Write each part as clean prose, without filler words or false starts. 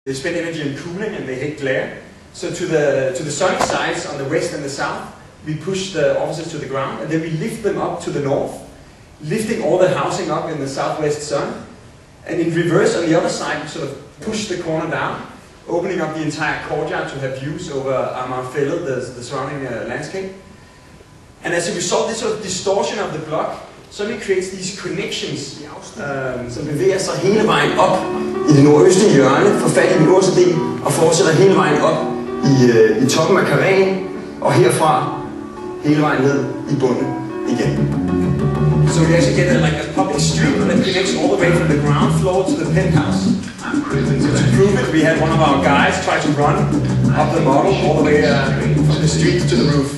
They spend energy on cooling and they hate glare. So to the sunny sides on the west and the south, we push the offices to the ground, and then we lift them up to the north, lifting all the housing up in the southwest sun. And in reverse on the other side, we sort of push the corner down, opening up the entire courtyard to have views over Amagerfællet, the surrounding landscape. And as a result, this sort of distortion of the block suddenly creates these connections, som bevæger sig hele vejen op i det nordøstlige hjørne, får fat i den øverste del og fortsætter hele vejen op i toppen af karréen, og herfra hele vejen ned i bunden igen. So we actually get like a public street that connects all the way from the ground floor to the penthouse. So to prove it, we had one of our guys try to run up the model all the way from the street to the roof.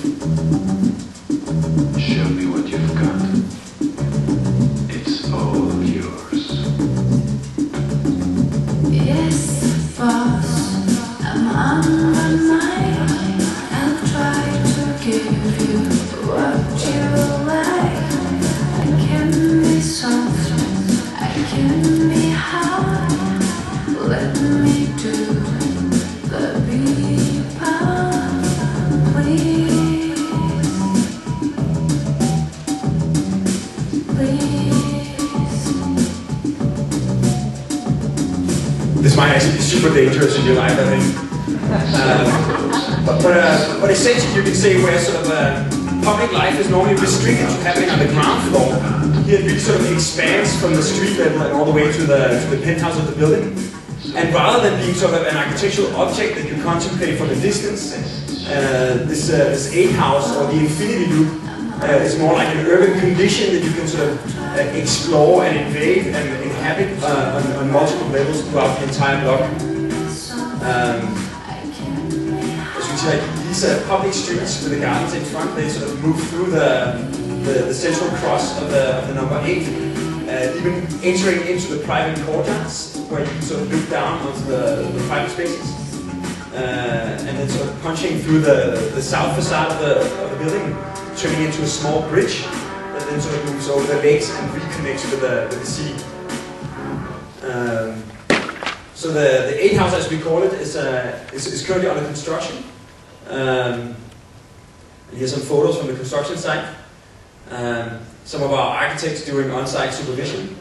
Show me what you've got. It's all yours. Yes, boss, I'm on my mind. I'll try to give you what you like. I can be soft, I can be hard. Let me do the big part, please. This might actually be super dangerous in your life, I think. But essentially you can say where sort of public life is normally restricted to happening on the ground floor. Here it really sort of expands from the street level and all the way to the penthouse of the building. And rather than being sort of an architectural object that you contemplate from a distance, this aid house or the infinity loop is more like an urban condition that you can sort of explore and invade and inhabit on multiple levels throughout the entire block. As you can see, like, these public streets with the gardens in front, they sort of move through the central cross of the number 8, even entering into the private courtyards where you can sort of look down onto the private spaces, and then sort of punching through the south facade of the building, turning into a small bridge that then sort of moves over the lakes and reconnects with the sea. So the aid house, as we call it, is currently under construction. And here's some photos from the construction site. Some of our architects doing on-site supervision.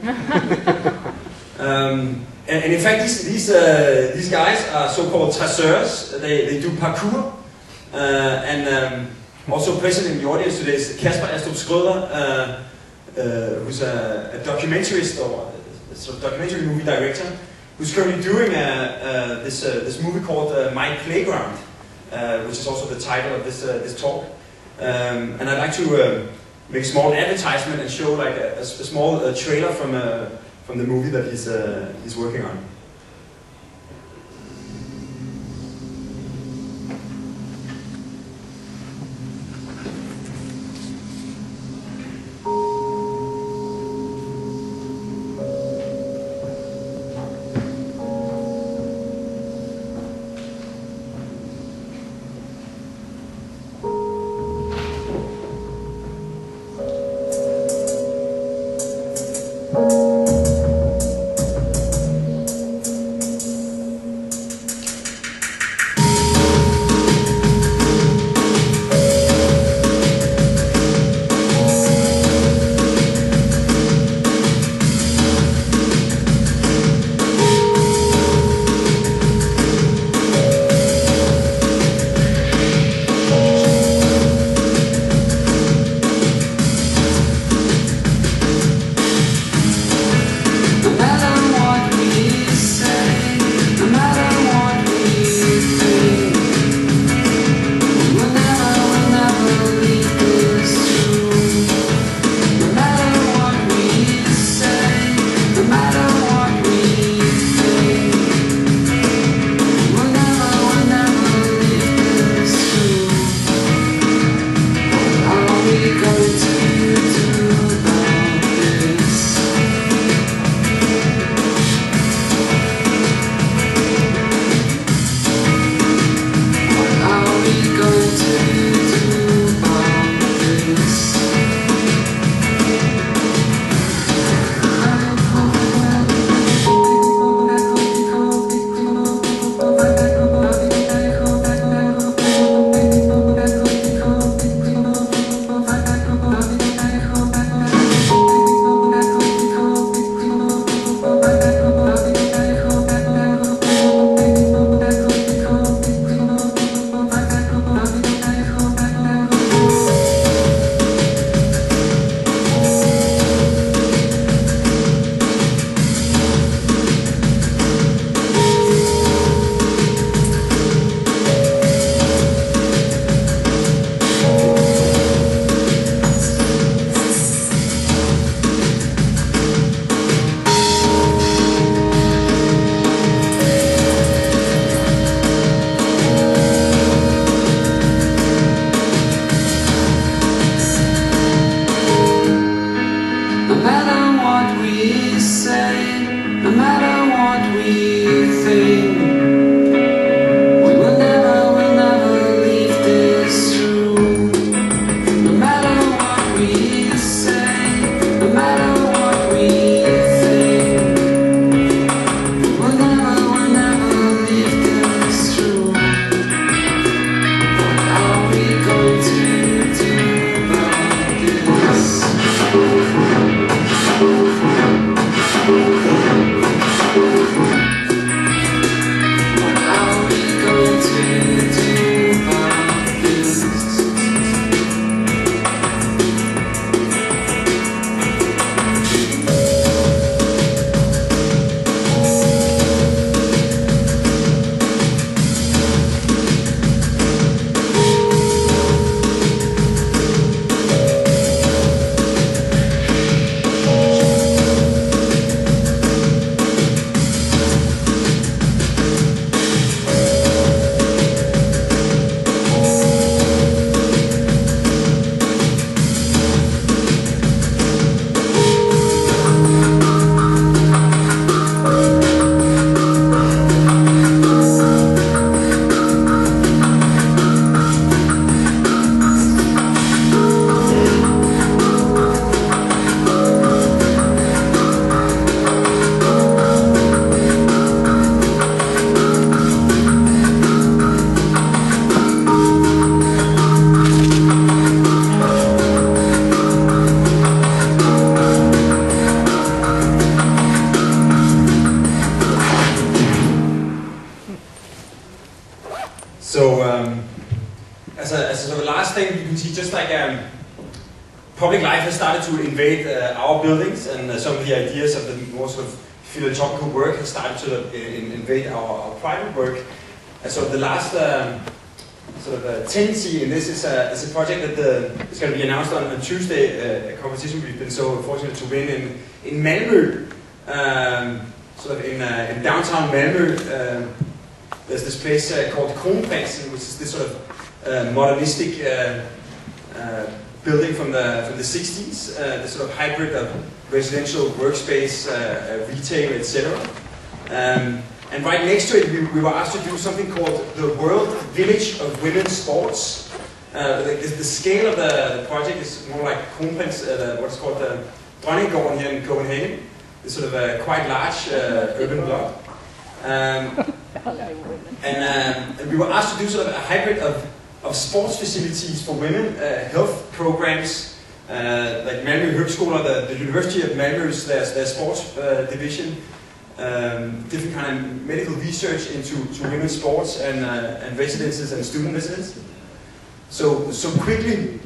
And in fact, these guys are so-called traceurs. They do parkour. And also present in the audience today is Kasper Astrup Schrøder, who's a documentarist or a sort of documentary movie director, who's currently doing this movie called My Playground, which is also the title of this talk. And I'd like to make a small advertisement and show like a small trailer from the movie that he's working on. So as a sort of last thing, you can see just like public life has started to invade our buildings, and some of the ideas of the more sort of philosophical work has started to invade our private work. And so the last sort of tendency in this is a project that is going to be announced on Tuesday, a competition we've been so fortunate to win in Malmö, sort of in downtown Malmö. There's this place called KOPENHAGEN, which is this sort of modernistic building from the 60s, this sort of hybrid of residential workspace, retail, etc. And right next to it, we were asked to do something called the World Village of Women's Sports. The scale of the project is more like what's called the Dronninggården here in Copenhagen. It's sort of a quite large urban block. And we were asked to do sort of a hybrid of sports facilities for women, health programs, like Malmö Högskola, the University of Malmö's their sports division, different kind of medical research into women's sports and residences and student residences. So quickly,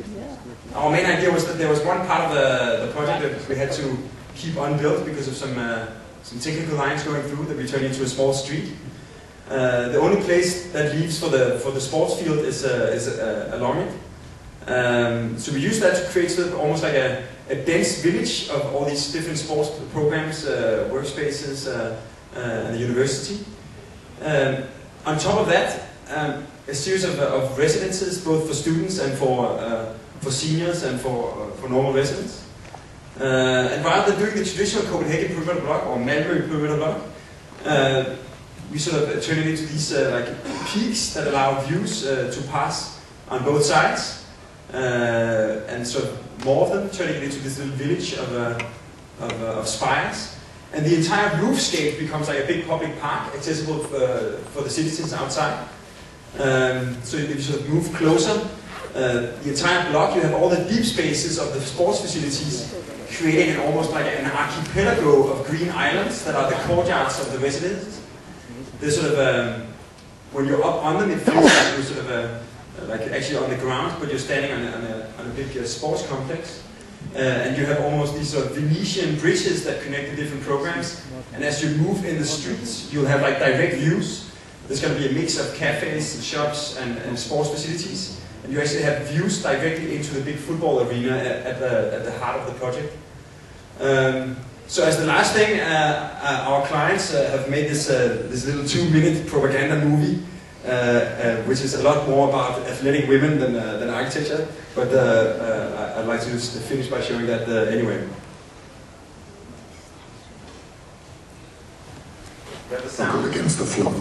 our main idea was that there was one part of the project that we had to keep unbuilt because of some technical lines going through that we turned into a small street. The only place that leaves for the sports field is along it. So we used that to create sort of almost like a dense village of all these different sports programs, workspaces, and the university. On top of that, a series of residences, both for students and for seniors and for normal residents. And rather than doing the traditional Copenhagen perimeter block or Malmö perimeter block, we sort of turn it into these like peaks that allow views to pass on both sides, and sort of more of them, turning it into this little village of spires. And the entire roofscape becomes like a big public park, accessible for the citizens outside. So if you sort of move closer, the entire block, you have all the deep spaces of the sports facilities, creating almost like an archipelago of green islands that are the courtyards of the residences. They're sort of, when you're up on them, it feels like you're sort of like actually on the ground, but you're standing on a big sports complex. And you have almost these sort of Venetian bridges that connect the different programs. And as you move in the streets, you'll have like direct views. There's going to be a mix of cafes and shops and sports facilities. And you actually have views directly into the big football arena at the heart of the project. So as the last thing, our clients have made this little 2-minute propaganda movie, which is a lot more about athletic women than architecture. But I'd like to just finish by showing that anyway. Buckled against the floor.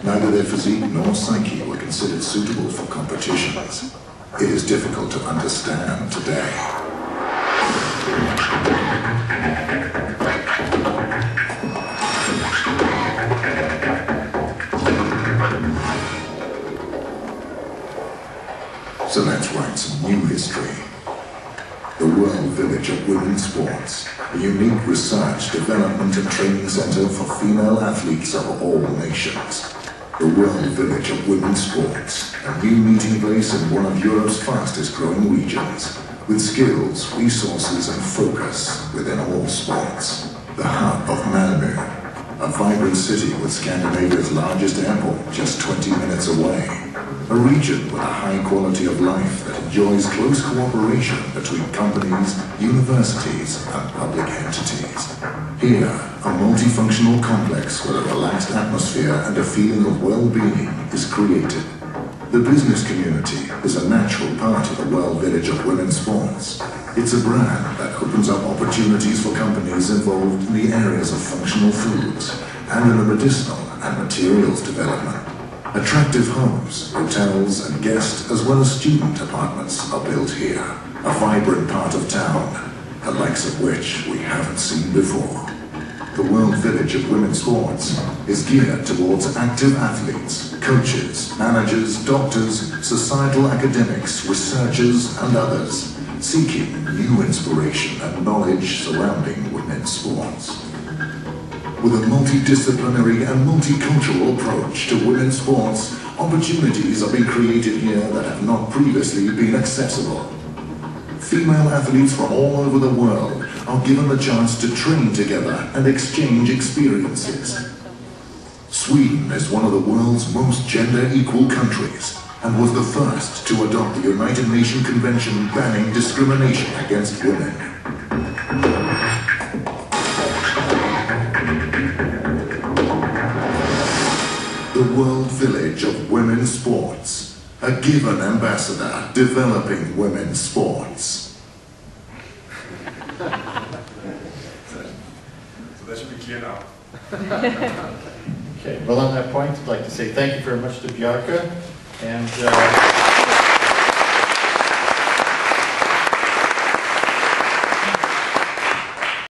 Neither their physique nor psyche were considered suitable for competitions. It is difficult to understand today. So let's write some new history. The World Village of Women's Sports, a unique research, development and training center for female athletes of all nations. The World Village of Women's Sports, a new meeting place in one of Europe's fastest growing regions, with skills, resources and focus within all sports. The hub of Malmö, a vibrant city with Scandinavia's largest airport just 20 minutes away. A region with a high quality of life that enjoys close cooperation between companies, universities and public entities. Here, a multifunctional complex with a relaxed atmosphere and a feeling of well-being is created. The business community is a natural part of the World Village of Women's Sports. It's a brand that opens up opportunities for companies involved in the areas of functional foods and in the medicinal and materials development. Attractive homes, hotels and guest as well as student apartments are built here. A vibrant part of town, the likes of which we haven't seen before. The World Village of Women's Sports is geared towards active athletes, coaches, managers, doctors, societal academics, researchers and others seeking new inspiration and knowledge surrounding women's sports. With a multidisciplinary and multicultural approach to women's sports, opportunities are being created here that have not previously been accessible. Female athletes from all over the world are given the chance to train together and exchange experiences. Sweden is one of the world's most gender-equal countries and was the first to adopt the United Nations Convention banning discrimination against women. The World Village of Women's Sports, a given ambassador developing women's sports. So that should be clear now. Okay, well on that point, I'd like to say thank you very much to Bjarke, and